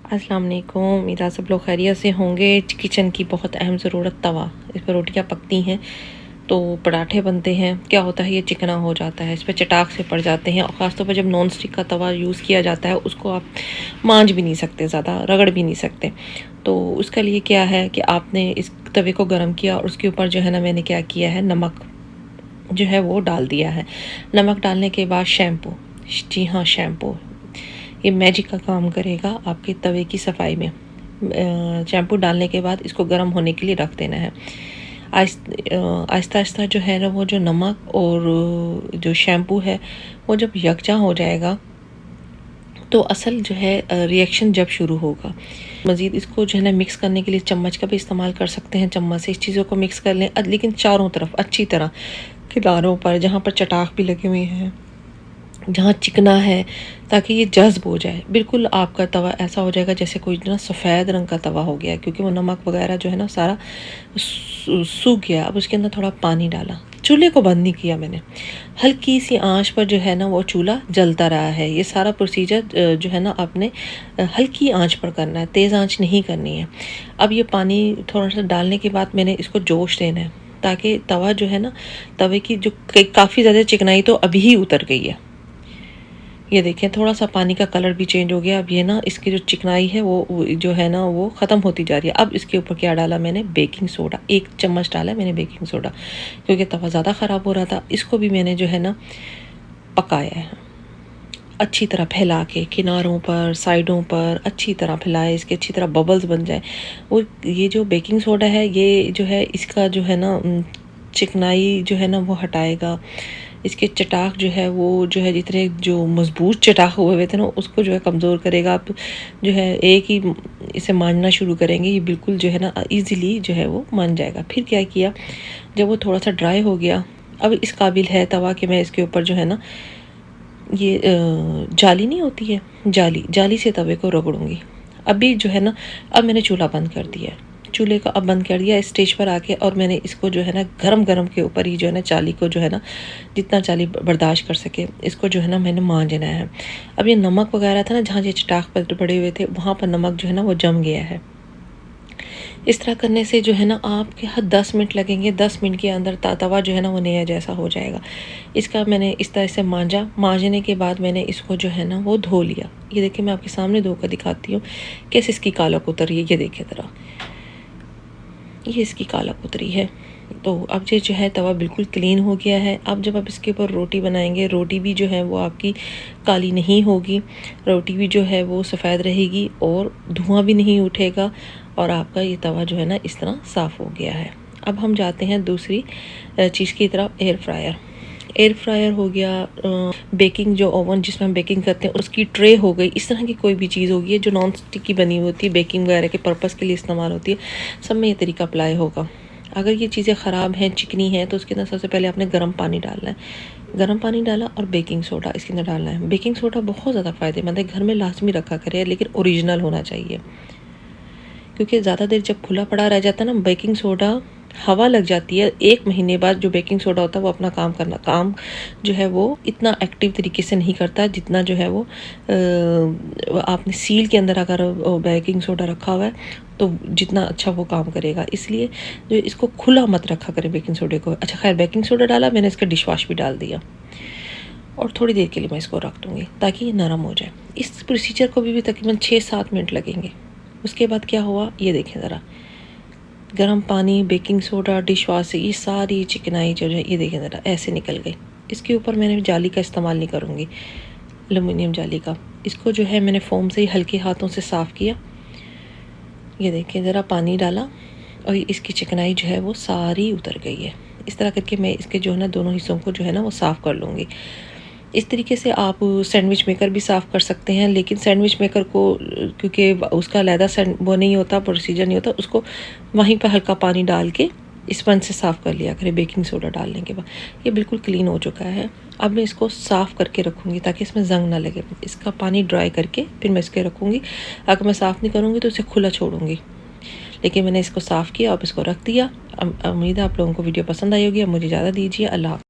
अस्सलाम वालेकुम। उम्मीद है सब लोग खैरियत से होंगे। किचन की बहुत अहम ज़रूरत तवा। इस पर रोटियां पकती हैं तो पराठे बनते हैं। क्या होता है, ये चिकना हो जाता है, इस पर चटाक से पड़ जाते हैं। और ख़ासतौर पर जब नॉन स्टिक का तवा यूज़ किया जाता है उसको आप मांज भी नहीं सकते, ज़्यादा रगड़ भी नहीं सकते। तो उसके लिए क्या है कि आपने इस तवे को गर्म किया और उसके ऊपर जो है ना, मैंने क्या किया है, नमक जो है वो डाल दिया है। नमक डालने के बाद शैम्पू, जी हाँ शैम्पू, ये मैजिक का काम करेगा आपके तवे की सफाई में। शैम्पू डालने के बाद इसको गर्म होने के लिए रख देना है। आहिस्ता आहिस्ता जो है ना, वो जो नमक और जो शैम्पू है वो जब यकजा हो जाएगा तो असल जो है रिएक्शन जब शुरू होगा। मज़ीद इसको जो है ना मिक्स करने के लिए चम्मच का भी इस्तेमाल कर सकते हैं। चम्मच से इस चीज़ों को मिक्स कर लें, लेकिन चारों तरफ अच्छी तरह, किनारों पर जहाँ पर चटाक भी लगे हुए हैं, जहाँ चिकना है, ताकि ये जज्ब हो जाए। बिल्कुल आपका तवा ऐसा हो जाएगा जैसे कोई ना सफ़ेद रंग का तवा हो गया, क्योंकि वो नमक वगैरह जो है ना सारा सूख गया। अब उसके अंदर थोड़ा पानी डाला, चूल्हे को बंद नहीं किया मैंने, हल्की सी आंच पर जो है ना वो चूल्हा जलता रहा है। ये सारा प्रोसीजर जो है ना आपने हल्की आंच पर करना है, तेज़ आंच नहीं करनी है। अब ये पानी थोड़ा सा डालने के बाद मैंने इसको जोश देना है, ताकि तवा जो है ना, तवे की जो काफ़ी ज़्यादा चिकनाई तो अभी ही उतर गई है। ये देखें, थोड़ा सा पानी का कलर भी चेंज हो गया। अब ये ना इसकी जो चिकनाई है वो जो है ना वो ख़त्म होती जा रही है। अब इसके ऊपर क्या डाला मैंने, बेकिंग सोडा, 1 चम्मच डाला मैंने बेकिंग सोडा, क्योंकि तवा ज़्यादा ख़राब हो रहा था। इसको भी मैंने जो है ना पकाया है अच्छी तरह, फैला के किनारों पर, साइडों पर अच्छी तरह फैलाए, इसके अच्छी तरह बबल्स बन जाए। वो ये जो बेकिंग सोडा है, ये जो है इसका जो है ना चिकनाई जो है ना वो हटाएगा। इसके चटाक जो है वो जो है, जितने जो मजबूत चटाक हुए थे ना उसको जो है कमज़ोर करेगा। आप जो है एक ही इसे मांजना शुरू करेंगे, ये बिल्कुल जो है ना ईज़िली जो है वो मान जाएगा। फिर क्या किया, जब वो थोड़ा सा ड्राई हो गया, अब इस काबिल है तवा कि मैं इसके ऊपर जो है ना ये जाली नहीं होती है, जाली से तवे को रगड़ूंगी। अभी जो है ना, अब मैंने चूल्हा बंद कर दिया है, चूल्हे को अब बंद कर दिया इस स्टेज पर आके। और मैंने इसको जो है ना गरम गरम के ऊपर ही जो है ना चाली को जो है ना जितना चाली बर्दाश्त कर सके, इसको जो है ना मैंने मांजना है। अब ये नमक वगैरह था ना, जहाँ ये चटाक पर पड़े हुए थे वहाँ पर नमक जो है ना वो जम गया है। इस तरह करने से जो है ना आपके हर 10 मिनट लगेंगे, 10 मिनट के अंदर तवा जो है ना वो नया जैसा हो जाएगा। इसका मैंने इस तरह से मांजने के बाद मैंने इसको जो है ना वो धो लिया। ये देखिए, मैं आपके सामने धो कर दिखाती हूँ कैसे इसकी कालक उतरी है। ये देखिए ज़रा, ये इसकी कालक उतरी है। तो अब ये जो है तवा बिल्कुल क्लीन हो गया है। अब जब आप इसके ऊपर रोटी बनाएंगे, रोटी भी जो है वो आपकी काली नहीं होगी, रोटी भी जो है वो सफ़ेद रहेगी और धुआं भी नहीं उठेगा। और आपका ये तवा जो है ना इस तरह साफ़ हो गया है। अब हम जाते हैं दूसरी चीज़ की तरफ, एयर फ्रायर। एयर फ्रायर हो गया, बेकिंग जो ओवन जिसमें हम बेकिंग करते हैं उसकी ट्रे हो गई, इस तरह की कोई भी चीज़ होगी है जो नॉन स्टिक की बनी हुई होती है, बेकिंग वगैरह के पर्पज़ के लिए इस्तेमाल होती है, सब में ये तरीका अप्लाई होगा। अगर ये चीज़ें ख़राब हैं, चिकनी हैं, तो उसके अंदर सबसे पहले आपने गर्म पानी डालना है। गर्म पानी डाला और बेकिंग सोडा इसके अंदर डालना है। बेकिंग सोडा बहुत ज़्यादा फ़ायदेमंद है, घर में लाजमी रखा करें, लेकिन ओरिजिनल होना चाहिए, क्योंकि ज़्यादा देर जब खुला पड़ा रह जाता है ना, बेकिंग सोडा हवा लग जाती है। 1 महीने बाद जो बेकिंग सोडा होता है वो अपना काम जो है वो इतना एक्टिव तरीके से नहीं करता जितना जो है वो आपने सील के अंदर अगर बेकिंग सोडा रखा हुआ है तो जितना अच्छा वो काम करेगा। इसलिए जो इसको खुला मत रखा करें बेकिंग सोडे को। अच्छा खैर, बेकिंग सोडा डाला मैंने, इसका डिश वॉश भी डाल दिया और थोड़ी देर के लिए मैं इसको रख दूँगी ताकि ये नरम हो जाए। इस प्रोसीजर को भी तकरीबन 6-7 मिनट लगेंगे। उसके बाद क्या हुआ, ये देखें ज़रा, गर्म पानी, बेकिंग सोडा, डिश वॉश से ये सारी चिकनाई जो है ये देखें ज़रा ऐसे निकल गई। इसके ऊपर मैंने जाली का इस्तेमाल नहीं करूँगी, एलुमिनियम जाली का। इसको जो है मैंने फोम से ही हल्के हाथों से साफ़ किया। ये देखें ज़रा, पानी डाला और इसकी चिकनाई जो है वो सारी उतर गई है। इस तरह करके मैं इसके जो है ना दोनों हिस्सों को जो है ना वो साफ़ कर लूँगी। इस तरीके से आप सैंडविच मेकर भी साफ़ कर सकते हैं, लेकिन सैंडविच मेकर को क्योंकि उसका अलहदा वो नहीं होता, प्रोसीजर नहीं होता, उसको वहीं पर हल्का पानी डाल के स्पंज से साफ़ कर लिया करें बेकिंग सोडा डालने के बाद। ये बिल्कुल क्लीन हो चुका है। अब मैं इसको साफ़ करके रखूँगी ताकि इसमें जंग ना लगे। इसका पानी ड्राई करके फिर मैं इसके रखूँगी। अगर मैं साफ़ नहीं करूँगी तो इसे खुला छोड़ूँगी, लेकिन मैंने इसको साफ़ किया और इसको रख दिया। उम्मीद है आप लोगों को वीडियो पसंद आई होगी। अब मुझे ज़्यादा दीजिए। अल्लाह।